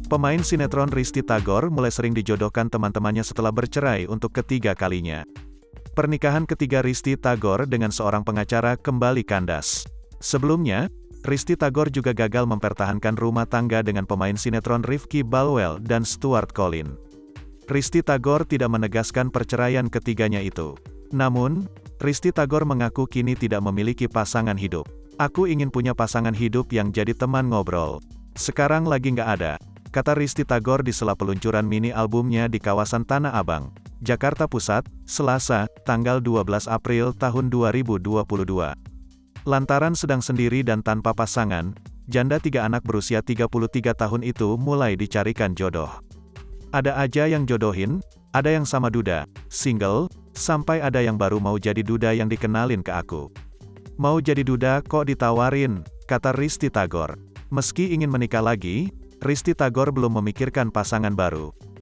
Pemain sinetron Risty Tagor mulai sering dijodohkan teman-temannya setelah bercerai untuk ketiga kalinya. Pernikahan ketiga Risty Tagor dengan seorang pengacara kembali kandas. Sebelumnya, Risty Tagor juga gagal mempertahankan rumah tangga dengan pemain sinetron Rifky Balwell dan Stuart Collin. Risty Tagor tidak menegaskan perceraian ketiganya itu. Namun, Risty Tagor mengaku kini tidak memiliki pasangan hidup. "Aku ingin punya pasangan hidup yang jadi teman ngobrol. Sekarang lagi nggak ada," kata Risty Tagor di sela peluncuran mini albumnya di kawasan Tanah Abang, Jakarta Pusat, Selasa, tanggal 12 April tahun 2022. Lantaran sedang sendiri dan tanpa pasangan, janda 3 anak berusia 33 tahun itu mulai dicarikan jodoh. Ada aja yang jodohin, ada yang sama duda, single, sampai ada yang baru mau jadi duda yang dikenalin ke aku. "Mau jadi duda kok ditawarin," kata Risty Tagor. Meski ingin menikah lagi, Risty Tagor belum memikirkan pasangan baru.